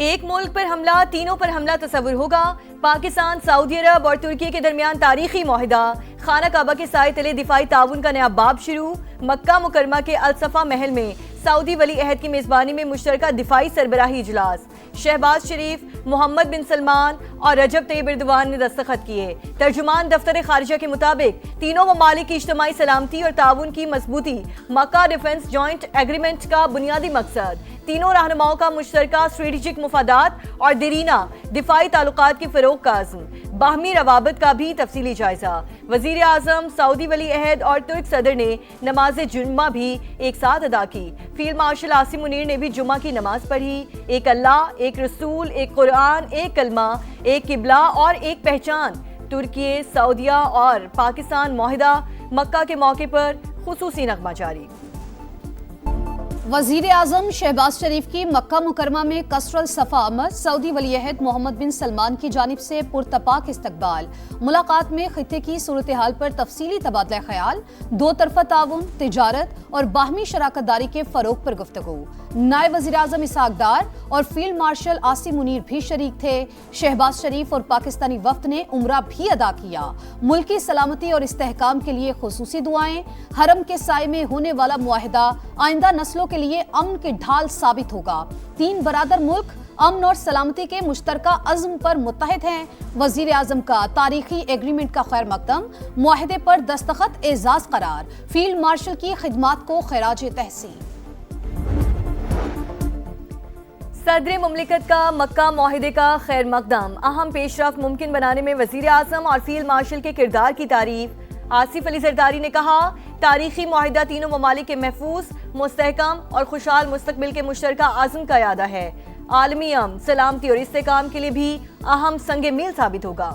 एक मुल्क पर हमला, तीनों पर हमला तस्वुर होगा। पाकिस्तान, सऊदी अरब और तुर्की के दरमियान तारीखी मुआहिदा। खाना काबा के साए तले दिफाई ताउन का नया बाब शुरू। मक्का मुकरमा के अल-सफा महल में सऊदी वली अहद की मेजबानी में मुश्तरका दिफाई सरबराही इजलास। शहबाज शरीफ, मोहम्मद बिन सलमान और रजब तैयब एर्दोगान ने दस्तखत किए। तर्जुमान दफ्तर खारिजा के मुताबिक तीनों ममालिक की इज्तिमाई सलामती और ताउन की मजबूती मक्का डिफेंस जॉइंट एग्रीमेंट का बुनियादी मकसद। तीनों रहनुमाओं का मुश्तरका स्ट्रेटेजिक मुफादात और दरीना दिफाई ताल्लुकात की फरोग का अज़्म। बाहमी रवाबत का भी तफसीली जायजा। वजीर आजम, सऊदी वली अहद और तुर्क सदर ने नमाज जुम्मा भी एक साथ अदा की। फील्ड मार्शल आसिम मुनीर ने भी जुम्मा की नमाज पढ़ी। एक अल्लाह, एक रसूल, एक कुरान, एक कलमा, एक किबला और एक पहचान। तुर्की, सऊदिया और पाकिस्तान मुआहिदा। मक्का के मौके पर खुसूसी नगमा जारी। वजीर आजम शहबाज शरीफ की मक्का मुकरमा में कसरल सफा आमद। सऊदी वली अहद मोहम्मद बिन सलमान की जानिब से पुरतपाक इस्तकबाल। मुलाकात में खित्ते की सूरत हाल पर तफसीली तबादला ख्याल, दो तरफा ताउन, तिजारत और बाहमी शराकत दारी के फरोग पर गुफ्तगू। नायब वजीर आजम इसहाक डार और फील्ड मार्शल आसिम मुनीर भी शरीक थे। शहबाज शरीफ और पाकिस्तानी वफ्द ने उम्रा भी अदा किया। मुल्की सलामती और इस्तेहकाम के लिए खुसूसी दुआएं। हरम के साए में होने वाला मुआहिदा आइंदा नस्लों के लिए अमन की ढाल साबित होगा। तीन बरादर मुल्क अमन और सलामती के मुश्तरका अज़्म पर मुत्तहिद हैं। वजीर आजम का तारीखी एग्रीमेंट का खैर मकदम। मुआहिदे पर दस्तखत एजाज करार। फील्ड मार्शल की खिदमात को खैराज तहसीन। सदर मुमलिकत का मक्का मुआहिदे का खैर मकदम। अहम पेशरफ्त मुमकिन बनाने में वजीर आजम और फील्ड मार्शल के किरदार की तारीफ। आसिफ अली जरदारी ने कहा, तारीखी मुआहिदा तीनों ममालिक के महफूज, मुस्तहकम और खुशहाल मुस्तकबिल के मुश्तरका आज़म का यादा है। आलमी अमन, सलामती और इस्तेहकाम के लिए भी अहम संगे मील साबित होगा।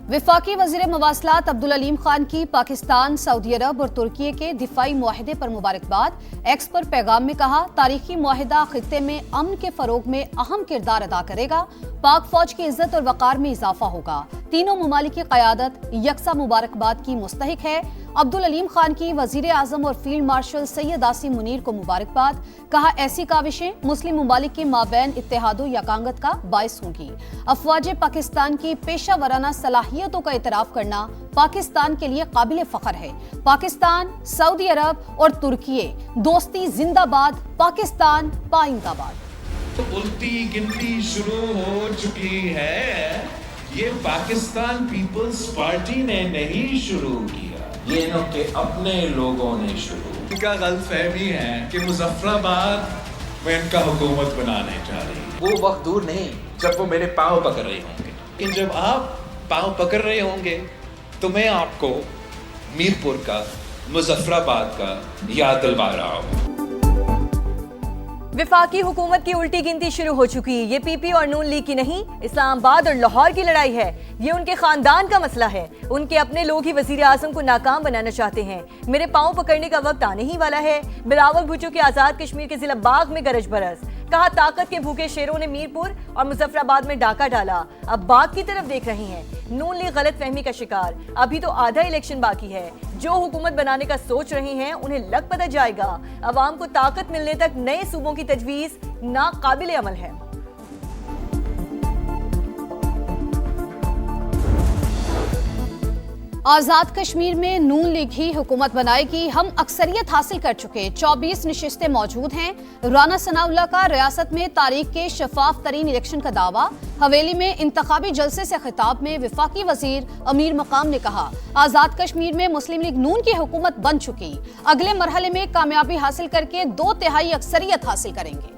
विफाकी वज़ीर मवासलात अब्दुल अलीम खान की पाकिस्तान, सऊदी अरब और तुर्की के दिफाई मुआहिदे पर मुबारकबाद। एक्स पर पैगाम में कहा, तारीखी मुआहिदा खित्ते में अमन के फरोग में अहम किरदार अदा करेगा। पाक फौज की इज्जत और वकार में इजाफा होगा। तीनों ममालिक की क़यादत यकसा मुबारकबाद की मुस्तहिक है। अब्दुल अलीम खान की वजीर आजम और फील्ड मार्शल सैयद आसिम मुनीर को मुबारकबाद। कहा, ऐसी काविशें मुस्लिम ममालिक के माबैन इत्तेहादो यकांगत का बायस होंगी। अफवाज पाकिस्तान की पेशा वराना सलाहियतों का इतराफ करना पाकिस्तान के लिए काबिल फख्र है। पाकिस्तान, सऊदी अरब और तुर्की दोस्ती जिंदाबाद। पाकिस्तान पाइंदाबाद। उल्टी गिनती शुरू हो चुकी है। ये पाकिस्तान पीपल्स पार्टी ने नहीं शुरू किया, ये इनके अपने लोगों ने शुरू। इनका गलतफहमी है कि मुजफ्फराबाद में इनका हुकूमत बनाने जा रही है। वो वक्त दूर नहीं जब वो मेरे पाँव पकड़ रहे होंगे। लेकिन जब आप पाँव पकड़ रहे होंगे तो मैं आपको मीरपुर का, मुजफ्फराबाद का याद दिलवा रहा हूँ। विफाकी हुकूमत की उल्टी गिनती शुरू हो चुकी। ये पीपी और नून लीग की नहीं, इस्लामाबाद और लाहौर की लड़ाई है। ये उनके खानदान का मसला है। उनके अपने लोग ही वजीर आजम को नाकाम बनाना चाहते हैं। मेरे पाँव पकड़ने का वक्त आने ही वाला है। बिलावल भुट्टो के आजाद कश्मीर के जिला बाग में गरज बरस। कहा, ताकत के भूखे शेरों ने मीरपुर और मुजफ्फराबाद में डाका डाला, अब बाग की तरफ देख रही हैं। नून लीग गलत फहमी का शिकार। अभी तो आधा इलेक्शन बाकी है। जो हुकूमत बनाने का सोच रहे हैं उन्हें लग पता जाएगा। अवाम को ताकत मिलने तक नए सूबों की तजवीज नाकाबिल अमल है। आजाद कश्मीर में नून लीग ही हुकूमत बनाएगी। हम अक्सरियत हासिल कर चुके, 24 नशिस्तें मौजूद हैं। राना सनाउल्लाह का रियासत में तारीख के शफाफ तरीन इलेक्शन का दावा। हवेली में इंतखाबी जलसे से खिताब में विफाकी वजीर अमीर मकाम ने कहा, आजाद कश्मीर में मुस्लिम लीग नून की हुकूमत बन चुकी। अगले मरहले में कामयाबी हासिल करके 2/3 अक्सरियत हासिल करेंगे।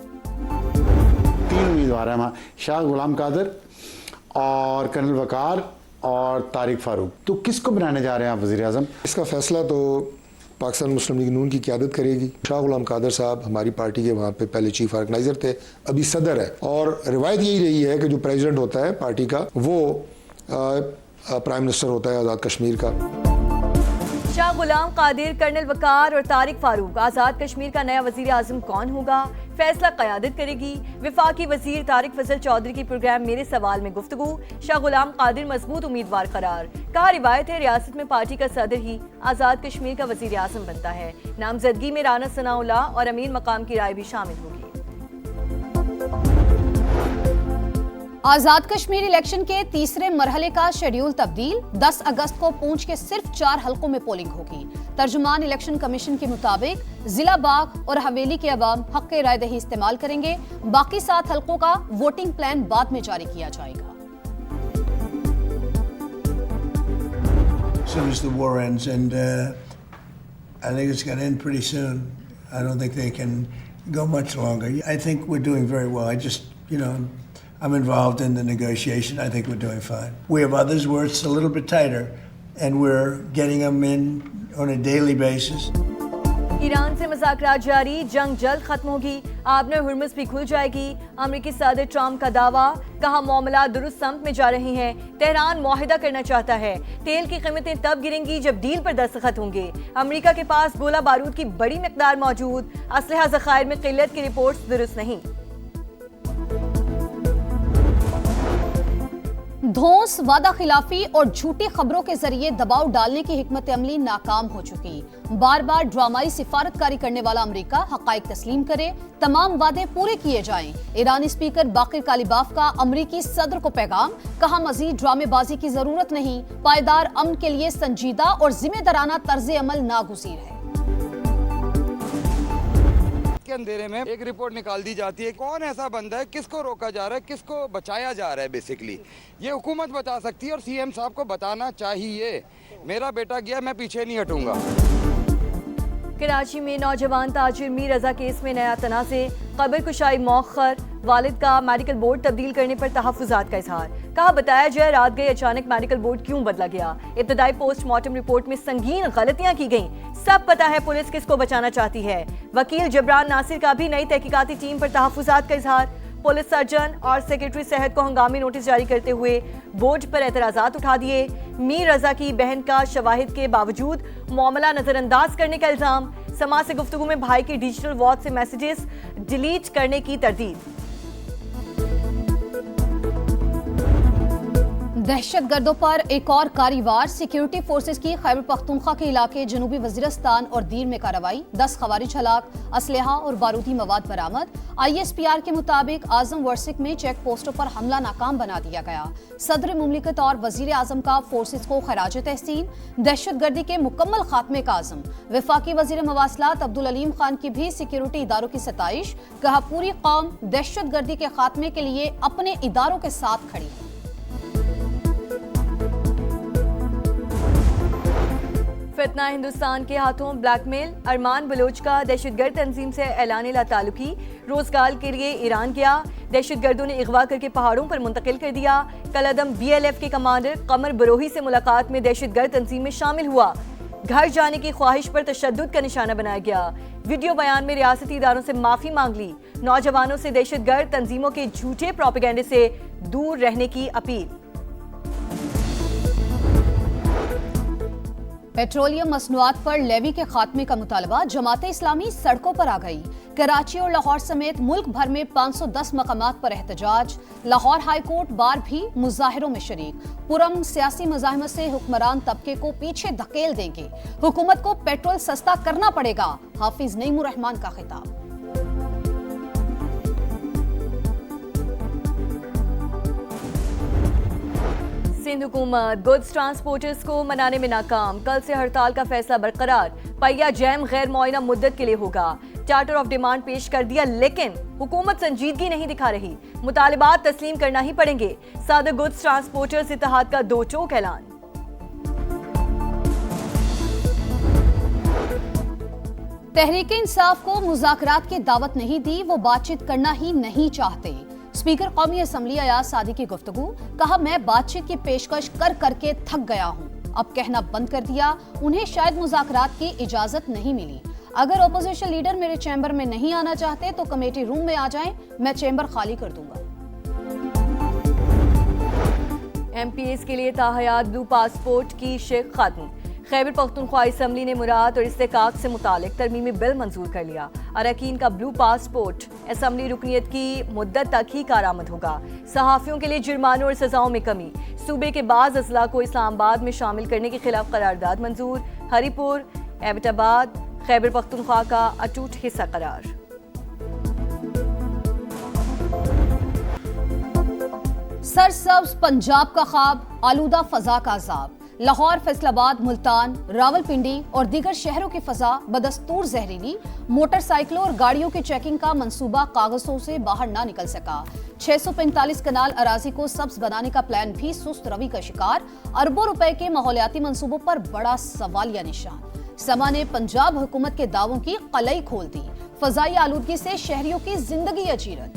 3 उम्मीदवार हैं, शाह गुलाम कादर और कर्नल वकार और तारिक फारूक। तो किसको बनाने जा रहे हैं आप वज़ीर आज़म? इसका फैसला तो पाकिस्तान मुस्लिम लीग नून की क़यादत करेगी। शाह गुलाम कादर साहब हमारी पार्टी के वहाँ पे पहले चीफ ऑर्गेनाइज़र थे, अभी सदर है। और रिवायत यही रही है कि जो प्रेसिडेंट होता है पार्टी का वो प्राइम मिनिस्टर होता है आज़ाद कश्मीर का। शाह गुलाम कादिर, कर्नल वकार और तारिक फारूक, आजाद कश्मीर का नया वजीर आजम कौन होगा? फैसला क़यादत करेगी। विफाकी वजीर तारिक फजल चौधरी की प्रोग्राम मेरे सवाल में गुफ्तगू। शाह गुलाम कादिर मजबूत उम्मीदवार करार। कहा रिवायत है रियासत में पार्टी का सदर ही आजाद कश्मीर का वजीर आजम बनता है। नामजदगी में राना सनाउल्लाह और अमीर मकाम की राय भी शामिल होगी। आजाद कश्मीर इलेक्शन के तीसरे मरहले का शेड्यूल तब्दील। 10 अगस्त को पूंछ के सिर्फ 4 हलकों में पोलिंग होगी। तर्जुमान इलेक्शन कमीशन के मुताबिक जिला बाग और हवेली के अवाम हक राय दही इस्तेमाल करेंगे। बाकी 7 हलकों का वोटिंग प्लान बाद में जारी किया जाएगा। As soon as the war ends, and I think it's going to end pretty soon. I don't think they can go much longer. I think we're doing very well. I'm involved in the negotiation. I think we're doing fine. We have others where it's a little bit tighter, and we're getting them in on a daily basis. Iran से मुज़ाकरात जारी, जंग जल्द खत्म होगी, आबने Hormuz भी खुल जाएगी। अमेरिकी सदर ट्रंप का दावा, कहा मामला दुरुस्त सम्त में जा रहे हैं। तेहरान मुआहिदा करना चाहता है। तेल की कीमतें तब गिरेंगी जब डील पर दस्तखत होंगे। अमेरिका के पास गोला बारूद की बड़ी मिकदार मौजूद, असलहा ज़खायर में किल्लत की रिपोर्ट्स दुरुस्त नहीं। धौंस, वादा खिलाफी और झूठी खबरों के जरिए दबाव डालने की हिकमत अमली नाकाम हो चुकी। बार बार ड्रामाई सिफारतकारी करने वाला अमेरिका हकाइक तस्लीम करे, तमाम वादे पूरे किए जाएं। ईरानी स्पीकर बाकिर कालिबाफ का अमेरिकी सदर को पैगाम, कहा मजीद ड्रामेबाजी की जरूरत नहीं, पायदार अमन के लिए संजीदा और जिम्मेदाराना तर्ज अमल नागुज़ीर है। के अंधेरे में एक रिपोर्ट निकाल दी जाती है, कौन ऐसा बंदा है, किसको रोका जा रहा है, किसको बचाया जा रहा है। बेसिकली ये हुकूमत बता सकती है और सीएम साहब को बताना चाहिए। मेरा बेटा गया, मैं पीछे नहीं हटूंगा। कराची में नौजवान ताजिर मीर रजा केस में नया तनाज़े, कब्र कुशाई मौखर, वालिद का मेडिकल बोर्ड तब्दील करने पर तहफ़्फ़ुज़ात का इजहार। कहा बताया जाए रात गए अचानक मेडिकल बोर्ड क्यों बदला गया। इब्तदाई पोस्टमार्टम रिपोर्ट में संगीन गलतियां की गईं। सब पता है पुलिस किसको बचाना चाहती है। वकील जबरान नासिर का भी नई तहकीकाती टीम पर तहफ़्फ़ुज़ात का इजहार। पुलिस सर्जन और सेक्रेटरी सेहत को हंगामी नोटिस जारी करते हुए बोर्ड पर एतराज़ात उठा दिए। मीर रजा की बहन का शवाहिद के बावजूद मामला नजरअंदाज करने का इल्जाम। समाज से गुफ्तगू में भाई के डिजिटल वॉच से मैसेजेस डिलीट करने की तरदीद। दहशतगर्दों पर एक और कारवार, सिक्योरिटी फोर्सेस की खैबर पख्तूनख्वा के इलाके जनूबी वजीरिस्तान और दीर में कार्रवाई। 10 खवारिज हलाक, असलहा और बारूदी मवाद बरामद। ISPR के मुताबिक आजम वर्सिक में चेक पोस्टों पर हमला नाकाम बना दिया गया। सदर मुमलिकत और वजीर आजम का फोर्सेस को खराज तहसीन। दहशतगर्दी के मुकम्मल खात्मे का आज़म। वफाकी वजीर मवासलात अब्दुल अलीम खान की भी सिक्योरिटी इदारों की सताइश। कहा पूरी कौम दहशतगर्दी के खात्मे के लिए अपने इदारों के साथ खड़ी है। फितना हिंदुस्तान के हाथों ब्लैकमेल, अरमान बलोच का दहशतगर्द तंजीम से ऐलान लातालुकी। रोजगार के लिए ईरान गया, दहशतगर्दों ने अगवा करके पहाड़ों पर मुंतकिल कर दिया। कलअदम BLF के कमांडर कमर बरोही से मुलाकात में दहशतगर्द तंजीम में शामिल हुआ। घर जाने की ख्वाहिश पर तशद्दुद का निशाना बनाया गया। वीडियो बयान में रियासती इदारों से माफी मांग ली। नौजवानों से दहशतगर्द तंजीमों के झूठे प्रोपेगेंडे से दूर रहने की अपील। पेट्रोलियम मसनूआत पर लेवी के खात्मे का मुतालबा, जमाते इस्लामी सड़कों पर आ गई। कराची और लाहौर समेत मुल्क भर में 510 मकामात पर एहतजाज। लाहौर हाई कोर्ट बार भी मुजाहिरों में शरीक। पुरम सियासी मज़ाहिमत से हुक्मरान तबके को पीछे धकेल देंगे। हुकूमत को पेट्रोल सस्ता करना पड़ेगा, हाफिज नईमुर रहमान का खिताब। सिंध हुकूमत गुड्स ट्रांसपोर्टर्स को मनाने में नाकाम। कल से हड़ताल का फैसला बरकरार। पहिया जैम गैर मुआयना मुद्दत के लिए होगा। चार्टर ऑफ डिमांड पेश कर दिया, लेकिन हुकूमत संजीदगी नहीं दिखा रही। मुतालिबात तस्लीम करना ही पड़ेंगे। सादर गुड्स ट्रांसपोर्टर्स इत्तेहाद का दो चौक ऐलान। तहरीक इंसाफ को मुज़ाकरात की दावत नहीं दी, वो बातचीत करना ही नहीं चाहते। स्पीकर कौमी असम्बली अयाज सादी की गुफ्तगू, कहा मैं बातचीत की पेशकश कर करके थक गया हूँ, अब कहना बंद कर दिया। उन्हें शायद मुज़ाकरात की इजाजत नहीं मिली। अगर ओपोजिशन लीडर मेरे चैम्बर में नहीं आना चाहते तो कमेटी रूम में आ जाएं, मैं चैम्बर खाली कर दूंगा। MPs के लिए ताहयात ब्लू पासपोर्ट की शेख खत्म। खैबर पख्तूनख्वा असम्बली ने मुराद और इस्तेकाक से मुतालिक तरमीमी बिल मंजूर कर लिया। अरकान का ब्लू पासपोर्ट असम्बली रुकनीत की मुद्दत तक ही कारआमद होगा। सहाफ़ियों के लिए जुर्मानों और सजाओं में कमी। सूबे के बाज़ अजला को इस्लामाबाद में शामिल करने के खिलाफ करारदाद मंजूर। हरीपुर एबटाबाद खैबर पख्तूनख्वा का अटूट हिस्सा करार। सरसब्ज पंजाब का ख्वाब, आलूदा फजा का अजाब। लाहौर, फैसलाबाद, मुल्तान, रावलपिंडी और दीगर शहरों की फजा बदस्तूर जहरीली। मोटरसाइकिलों और गाड़ियों की चेकिंग का मंसूबा कागजों से बाहर ना निकल सका। 645 कनाल अराजी को सब्ज बनाने का प्लान भी सुस्त रवि का शिकार। अरबों रुपए के माहौलियाती मंसूबों पर बड़ा सवालिया निशान। समा ने पंजाब हुकूमत के दावों की कलई खोल दी। फजाई आलूदगी से शहरियों की जिंदगी अजीरत।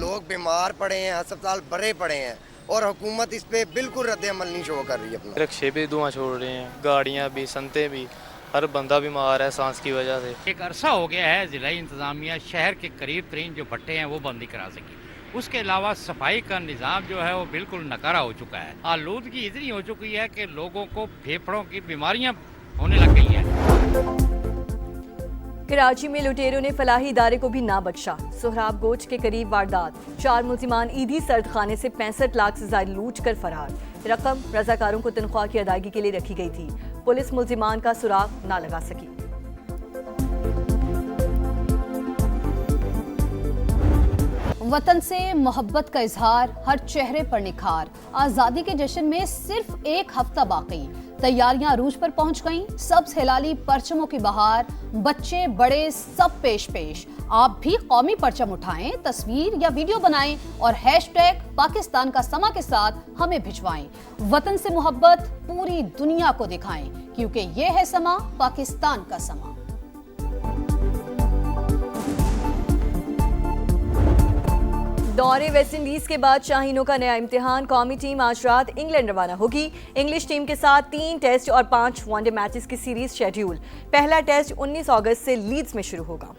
लोग बीमार पड़े हैं, अस्पताल भरे पड़े हैं और हुकूमत इस पे बिल्कुल रद्द-ए-अमल नहीं शो कर रही है अपना। रिक्शे भी धुआं छोड़ रहे हैं, गाड़ियां भी, संते भी, हर बंदा बीमार है सांस की वजह से। एक अरसा हो गया है जिला इंतजामिया शहर के करीब तरीन जो भट्टे हैं वो बंद नहीं करा सकी। उसके अलावा सफाई का निज़ाम जो है वो बिल्कुल नकारा हो चुका है। आलूदगी इतनी हो चुकी है कि लोगों को फेफड़ों की बीमारियां होने लग गई हैं। कराची में लुटेरों ने फलाही इदारे को भी ना बख्शा। सोहराब गोच के करीब वारदात। 4 मुल्जिमान ईदी सर्द खाने से 65 लाख से ज्यादा लूट कर फरार। रकम रजाकारों को तनख्वाह की अदायगी के लिए रखी गई थी। पुलिस मुल्जिमान का सुराग ना लगा सकी। वतन से मोहब्बत का इजहार, हर चेहरे पर निखार। आजादी के जश्न में सिर्फ एक हफ्ता बाकी। तैयारियां अरूज पर पहुंच गईं। सब्ज हिलाली परचमों की बहार। बच्चे बड़े सब पेश पेश। आप भी कौमी परचम उठाएं, तस्वीर या वीडियो बनाएं और हैशटैग पाकिस्तान का समा के साथ हमें भिजवाएं। वतन से मोहब्बत पूरी दुनिया को दिखाएं, क्योंकि ये है समा, पाकिस्तान का समा। दौरे वेस्टइंडीज के बाद शाहीनों का नया इम्तिहान। कौमी टीम आज रात इंग्लैंड रवाना होगी। इंग्लिश टीम के साथ 3 टेस्ट और 5 वनडे मैचेस की सीरीज शेड्यूल। पहला टेस्ट 19 अगस्त से लीड्स में शुरू होगा।